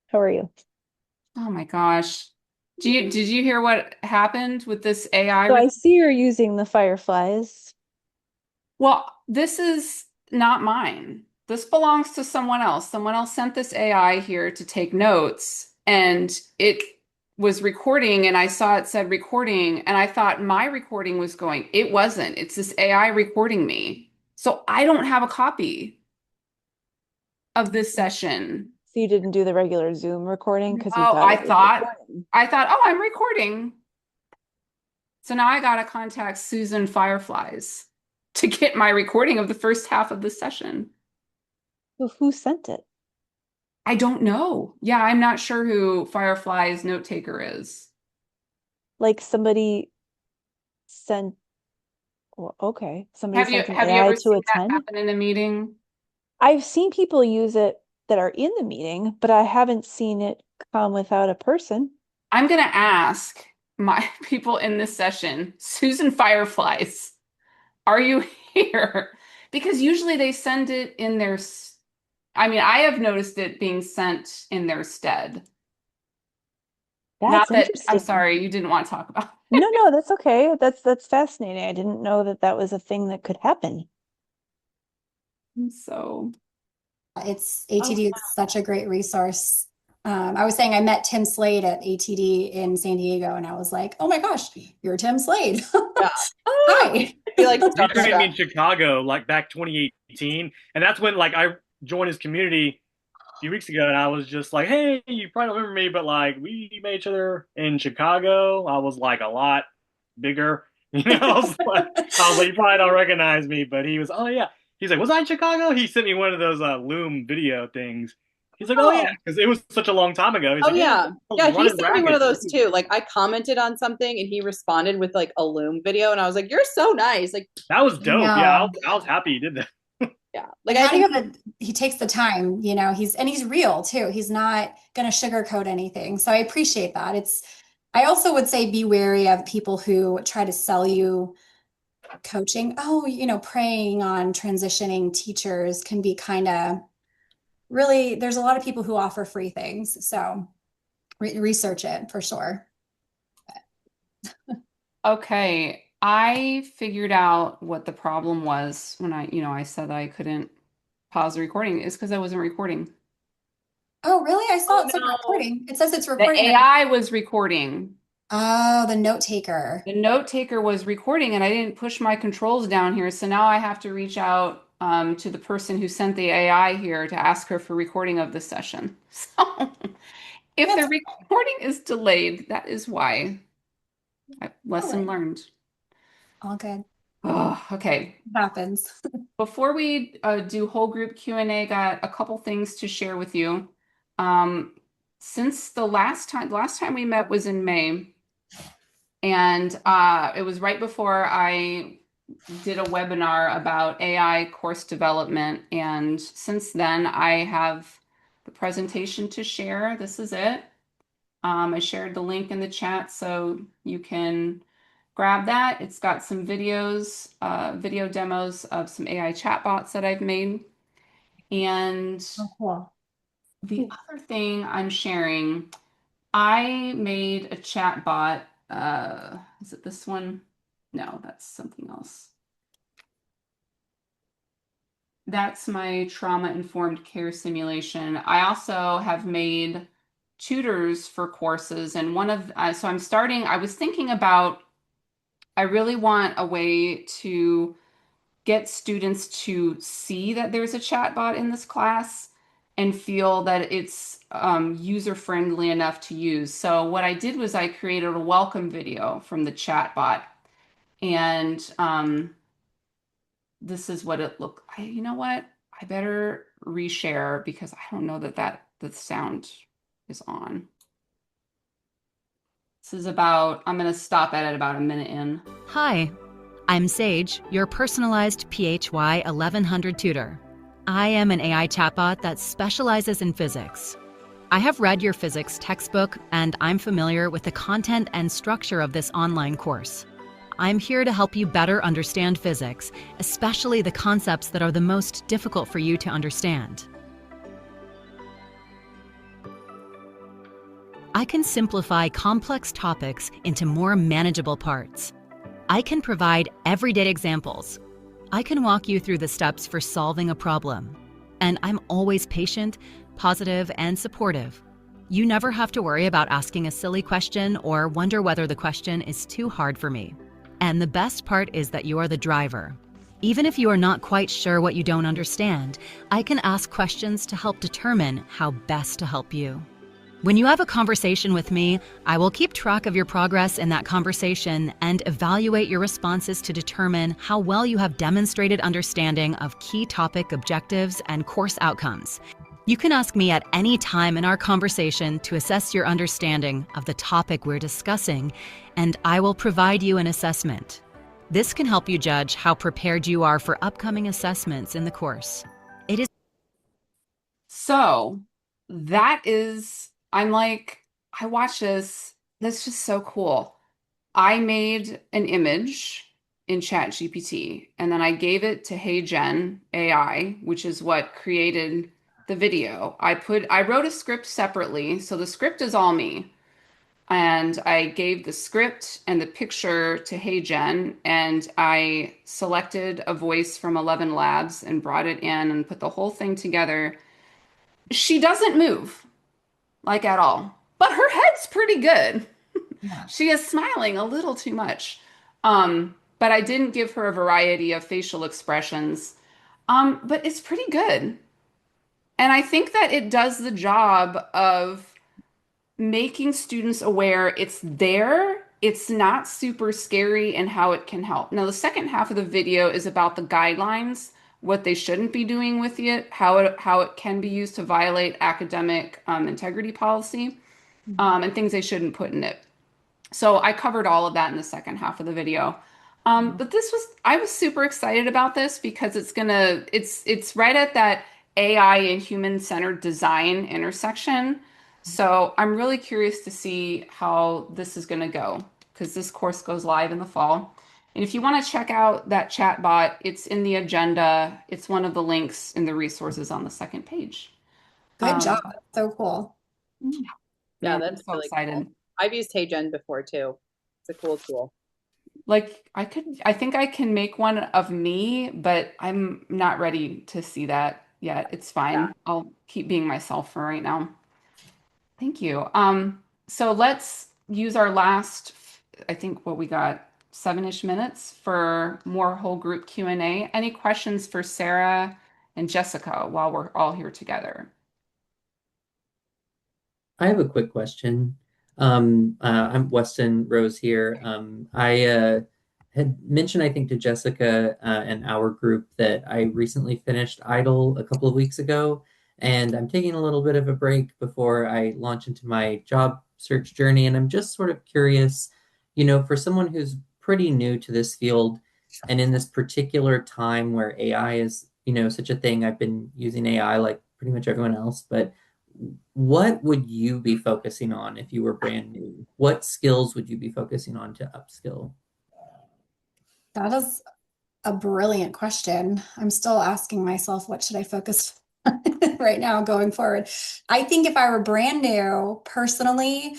How are you? Oh my gosh. Did you hear what happened with this AI? So I see you're using the fireflies. Well, this is not mine. This belongs to someone else. Someone else sent this AI here to take notes, and it was recording, and I saw it said recording, and I thought my recording was going. It wasn't. It's this AI recording me. So I don't have a copy of this session. So you didn't do the regular Zoom recording because you Oh, thought it was recording. oh, I'm recording. So now I gotta contact Susan Fireflies to get my recording of the first half of the session. So who sent it? I don't know. Yeah, I'm not sure who Firefly's note taker is. Like somebody sent, well, okay, somebody Have you sent an have you AI ever to seen that attend. happen in a meeting? I've seen people use it that are in the meeting, but I haven't seen it come without a person. I'm gonna ask my people in this session, Susan Fireflies, are you here? Because usually they send it in I mean, I have noticed it being sent in their stead. Not That's that, I'm interesting. sorry, you didn't want to talk about No, no, that's okay. That's fascinating. I didn't know that that was a thing that could happen. it. So, It's oh, ATD is such a great resource. I was saying I met Tim Slade at ATD in San Diego, and I was like, "Oh my gosh, you're Tim Slade! Yeah, Hi!" he likes to He talk trained me about in Chicago like back 2018, and that's when like I joined his community a few weeks ago, and I was just like, "Hey, you probably don't remember me, but like we met each other in Chicago. I was like a lot bigger, I was like, you probably don't recognize me, but he was, oh yeah." He's like, "Was I in Chicago?" He sent me one of those Loom video things. He's like, "Oh yeah," Oh, because it was such a long time ago. He's oh like, "Yeah, yeah. I was Yeah, he running sent me one of rackets." those too. Like I commented on something and he responded with like a Loom video and I was like, "You're so nice." Like, That was I dope. Yeah, know. I was happy he did that. yeah. Like And I having think him, he takes the time. He's real too. He's not going to sugarcoat anything. So I appreciate that. I also would say be wary of people who try to sell you coaching. Oh, preying on transitioning teachers can be kind of really, there's a lot of people who offer free things. So research it for sure. okay. I figured out what the problem was when I said I couldn't pause the recording is because I wasn't recording. Oh, really? I saw oh it said no. recording. It says it's The recording. AI was recording. Oh, the note taker. The note taker was recording, and I didn't push my controls down here. So now I have to reach out to the person who sent the AI here to ask her for recording of the session. So if the That's recording is delayed, that is why. all Lesson right. learned. All good. Oh, okay. Happens. Before we do whole group Q&A, got a couple things to share with you. Um, since the last time we met was in May, and it was right before I did a webinar about AI course development. And since then, I have the presentation to share. This is it. I shared the link in the chat so you can grab that. It's got some videos, video demos of some AI chatbots that I've made. And Oh, cool. the other thing I'm sharing, I made a chatbot. Is it this one? No, that's something else. That's my trauma-informed care simulation. I also have made tutors for courses, and so I was thinking about, I really want a way to get students to see that there's a chatbot in this class and feel that it's user-friendly enough to use. So what I did was I created a welcome video from the chatbot, and this is what it looked. You know what? I better reshare because I don't know that the sound is on. I'm going to stop at about a minute in. Hi, I'm Sage, your personalized PHY 1100 tutor. I am an AI chatbot that specializes in physics. I have read your physics textbook and I'm familiar with the content and structure of this online course. I'm here to help you better understand physics, especially the concepts that are the most difficult for you to understand. I can simplify complex topics into more manageable parts. I can provide everyday examples. I can walk you through the steps for solving a problem. And I'm always patient, positive, and supportive. You never have to worry about asking a silly question or wonder whether the question is too hard for me. And the best part is that you are the driver. Even if you are not quite sure what you don't understand, I can ask questions to help determine how best to help you. When you have a conversation with me, I will keep track of your progress in that conversation and evaluate your responses to determine how well you have demonstrated understanding of key topic objectives and course outcomes. You can ask me at any time in our conversation to assess your understanding of the topic we're discussing, and I will provide you an assessment. This can help you judge how prepared you are for upcoming assessments in the course. So that is, I'm like, I watch this. That's just so cool. I made an image in ChatGPT and then I gave it to Hey Gen AI, which is what created the video. I wrote a script separately, so the script is all me. And I gave the script and the picture to Hey Gen, and I selected a voice from 11 Labs and brought it in and put the whole thing together. She doesn't move like at all, but her head's pretty good. Yeah. She is smiling a little too much. But I didn't give her a variety of facial expressions. But it's pretty good. And I think that it does the job of making students aware it's there. It's not super scary and how it can help. Now, the second half of the video is about the guidelines, what they shouldn't be doing with it, how it can be used to violate academic integrity policy, and things they shouldn't put in it. So I covered all of that in the second half of the video. But I was super excited about this because it's right at that AI and human-centered design intersection. So I'm really curious to see how this is going to go because this course goes live in the fall. And if you want to check out that chat bot, it's in the agenda. It's one of the links in the resources on the second page. Good job. Um, So cool. Yeah, I'm that's so really excited. cool. I've used HeyGen before too. It's a cool tool. Like I think I can make one of me, but I'm not ready to see that yet. It's fine. Yeah. I'll keep being myself for right now. Thank you. So let's use our last, I think what we got, 7-ish minutes for more whole group Q&A. Any questions for Sarah and Jessica while we're all here together? I have a quick question. I'm Weston Rose here. I had mentioned, I think, to Jessica and our group that I recently finished Idle a couple of weeks ago, and I'm taking a little bit of a break before I launch into my job search journey. And I'm just sort of curious, for someone who's pretty new to this field, and in this particular time where AI is, such a thing, I've been using AI like pretty much everyone else, but what would you be focusing on if you were brand new? What skills would you be focusing on to upskill? That is a brilliant question. I'm still asking myself, what should I focus on right now going forward? I think if I were brand new, personally,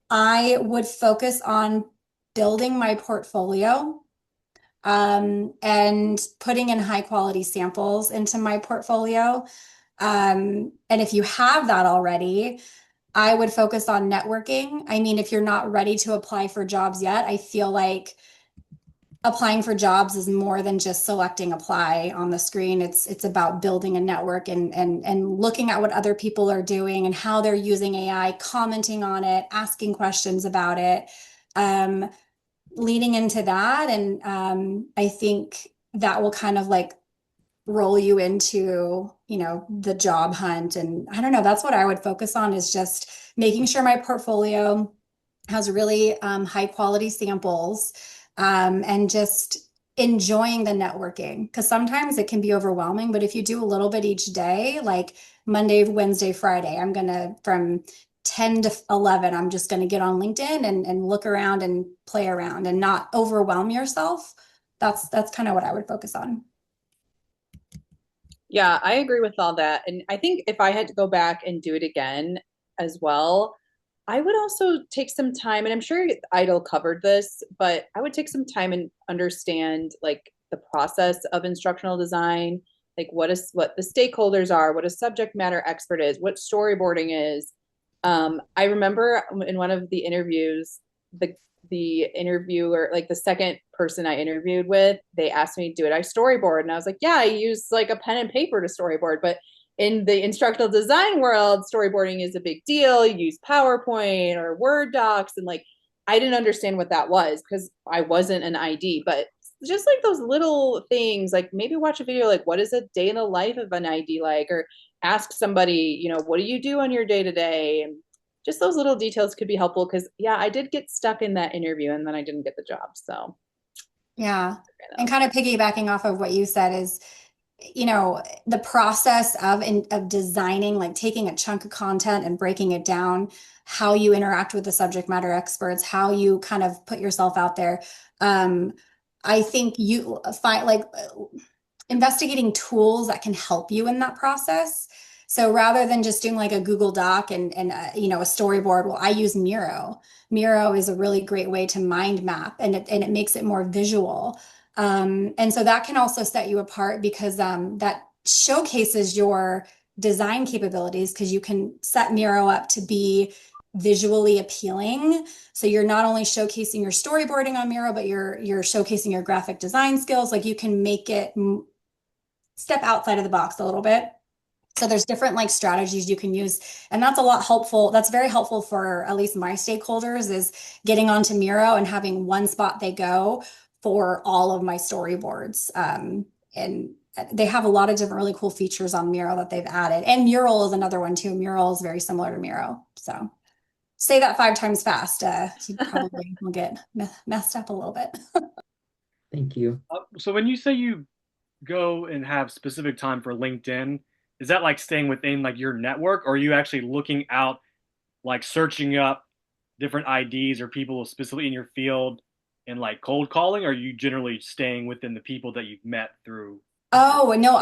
I would focus on building my portfolio, and putting in high quality samples into my portfolio. And if you have that already, I would focus on networking. I mean, if you're not ready to apply for jobs yet, I feel like applying for jobs is more than just selecting apply on the screen. It's about building a network and looking at what other people are doing and how they're using AI, commenting on it, asking questions about it, leading into that. And I think that will kind of like roll you into, the job hunt. And I don't know, that's what I would focus on, is just making sure my portfolio has really high quality samples, and just enjoying the networking. Because sometimes it can be overwhelming, but if you do a little bit each day, like Monday, Wednesday, Friday, I'm going to, from 10 to 11, I'm just going to get on LinkedIn and look around and play around and not overwhelm yourself. That's kind of what I would focus on. Yeah, I agree with all that. And I think if I had to go back and do it again as well, I would also take some time, and I'm sure Idle covered this, but I would take some time and understand like the process of instructional design, like what the stakeholders are, what a subject matter expert is, what storyboarding is. I remember in one of the interviews, the interviewer, like the second person I interviewed with, they asked me, "Do it? I storyboard?" And I was like, "Yeah, I use like a pen and paper to storyboard." But in the instructional design world, storyboarding is a big deal. You use PowerPoint or Word docs, and like I didn't understand what that was because I wasn't an ID. But just like those little things, like maybe watch a video like what is a day in the life of an ID like, or ask somebody, what do you do on your day to day, and just those little details could be helpful because yeah, I did get stuck in that interview and then I didn't get the job. So Yeah. And kind of piggybacking off of what you said is, the process of designing, like taking a chunk of content and breaking it down, how you interact with the subject matter experts, how you kind of put yourself out there. I think you find like investigating tools that can help you in that process. So rather than just doing like a Google Doc and a storyboard, well, I use Miro. Miro is a really great way to mind map, and it makes it more visual. And so that can also set you apart because that showcases your design capabilities because you can set Miro up to be visually appealing. So you're not only showcasing your storyboarding on Miro, but you're showcasing your graphic design skills. Like you can make it step outside of the box a little bit. So there's different like strategies you can use, and that's a lot helpful. That's very helpful for at least my stakeholders is getting onto Miro and having one spot they go for all of my storyboards. And they have a lot of different really cool features on Miro that they've added. And Mural is another one too. Mural is very similar to Miro. So say that 5 times fast. You probably will get messed up a little bit. Thank you. So when you say you go and have specific time for LinkedIn, is that like staying within like your network, or are you actually looking out, like searching up different IDs or people specifically in your field and like cold calling? Or are you generally staying within the people that you've met through? Oh, no,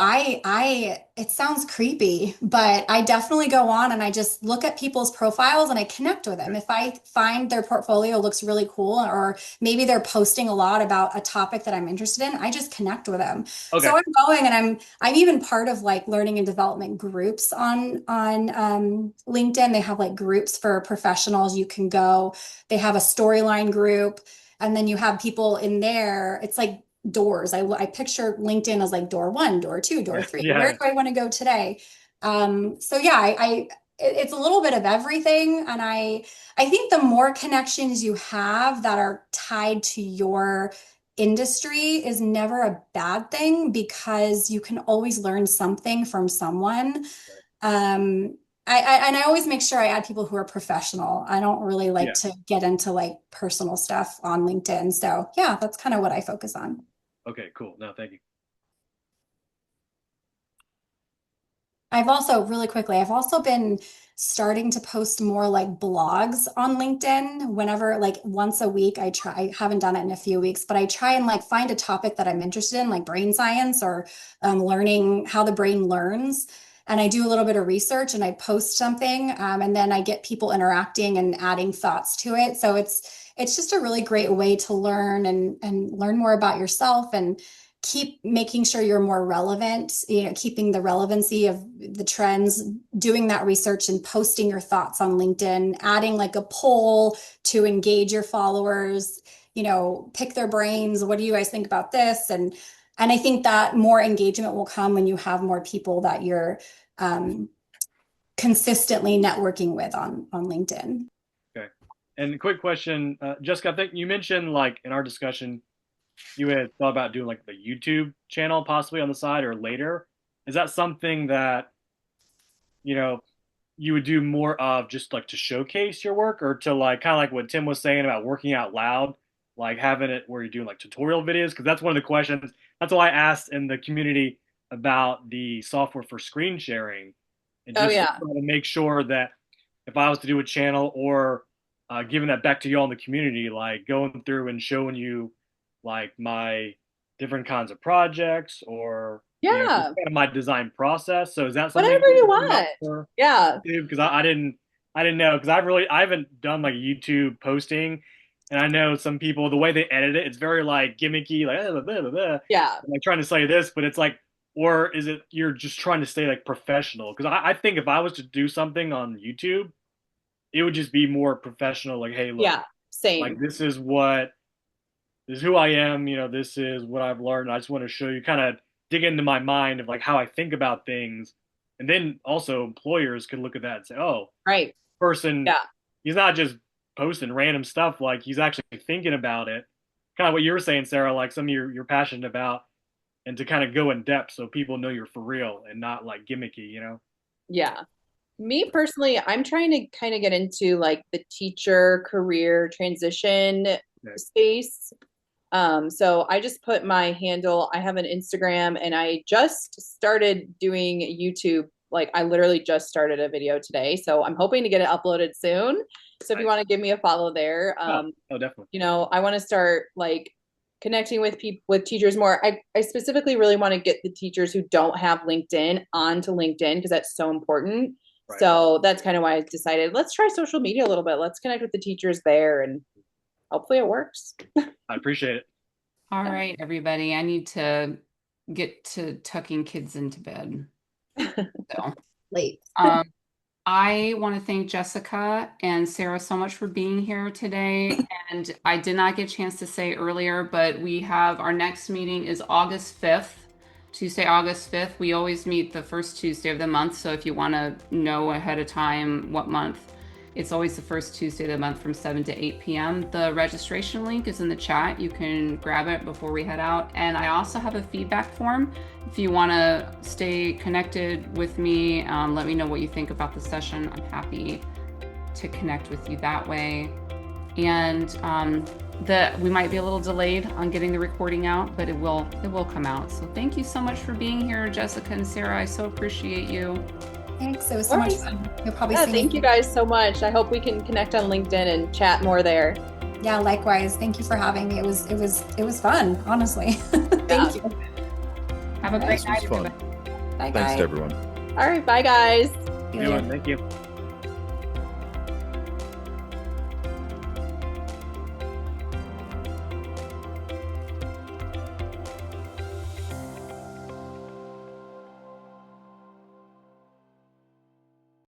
it sounds creepy, but I definitely go on and I just look at people's profiles and I connect with them. If I find their portfolio looks really cool, or maybe they're posting a lot about a topic that I'm interested in, I just connect with them. Okay. So I'm going and I'm even part of like learning and development groups on LinkedIn. They have like groups for professionals. You can go. They have a storyline group, and then you have people in there. It's like doors. I picture LinkedIn as like door 1, door 2, door 3. Where Yeah. do I want to go today? So yeah, it's a little bit of everything, and I think the more connections you have that are tied to your industry is never a bad thing because you can always learn something from someone. And I always make sure I add people who are professional. I don't really like Yeah. to get into like personal stuff on LinkedIn. So yeah, that's kind of what I focus on. Okay, cool. No, thank you. I've also been starting to post more like blogs on LinkedIn whenever, like once a week. I haven't done it in a few weeks, but I try and like find a topic that I'm interested in, like brain science or learning how the brain learns. And I do a little bit of research and I post something, and then I get people interacting and adding thoughts to it. So it's just a really great way to learn and learn more about yourself and keep making sure you're more relevant, keeping the relevancy of the trends, doing that research and posting your thoughts on LinkedIn, adding like a poll to engage your followers, pick their brains. What do you guys think about this? And I think that more engagement will come when you have more people that you're consistently networking with on LinkedIn. Okay. And a quick question, Jessica, I think you mentioned like in our discussion, you had thought about doing like the YouTube channel possibly on the side or later. Is that something that, you know, you would do more of just like to showcase your work, or to like kind of like what Tim was saying about working out loud, like having it where you're doing like tutorial videos? Because that's one of the questions. That's why I asked in the community about the software for screen sharing, and oh just to yeah. try to make sure that if I was to do a channel or giving that back to you all in the community, like going through and showing you like my different kinds of projects, or just Yeah. kind of my design process. So is that something Whatever you you up want. for? Yeah. Because I didn't I didn't know because I haven't done like YouTube posting, and I know some people the way they edit it, it's very like gimmicky, like blah, blah, blah, blah, Yeah. like trying to say this, but it's like, or is it you're just trying to stay like professional? Because I think if I was to do something on YouTube, it would just be more professional. Like, hey, look, Yeah. like Same. this is who I am. This is what I've learned. I just want to show you, kind of dig into my mind of like how I think about things, and then also employers could look at that and say, oh, Right. person, Yeah. he's not just posting random stuff, like he's actually thinking about it, kind of what you were saying, Sarah, like some of you're passionate about, and to kind of go in depth so people know you're for real and not like gimmicky. Yeah. Me personally, I'm trying to kind of get into like the teacher career transition Right. space. So I just put my handle, I have an Instagram, and I just started doing YouTube. Like I literally just started a video today. So I'm hoping to get it uploaded soon. So if you Nice. want to give me a follow there, Oh, definitely. I want to start like connecting with people, with teachers more. I specifically really want to get the teachers who don't have LinkedIn onto LinkedIn because that's so important. Right. So that's kind of why I decided let's try social media a little bit. Let's connect with the teachers there, and hopefully it works. I appreciate it. All right, everybody. I need to get to tucking kids into bed. So, Late. I want to thank Jessica and Sarah so much for being here today. And I did not get a chance to say earlier, but we have our next meeting is August 5th, Tuesday, August 5th. We always meet the first Tuesday of the month. So if you want to know ahead of time what month, it's always the first Tuesday of the month from 7 to 8 p.m. The registration link is in the chat. You can grab it before we head out. And I also have a feedback form. If you want to stay connected with me, let me know what you think about the session. I'm happy to connect with you that way. And we might be a little delayed on getting the recording out, but it will come out. So thank you so much for being here, Jessica and Sarah. I so appreciate you. Thanks. It was so much fun. You'll probably see me. Thank you guys so much. I hope we can connect on LinkedIn and chat more there. Yeah, likewise. Thank you for having me. It was fun, honestly. Thank you. Have a great This was night, fun. everybody. Bye, Thanks guys. to everyone. All right, bye guys. See you later. Thank you.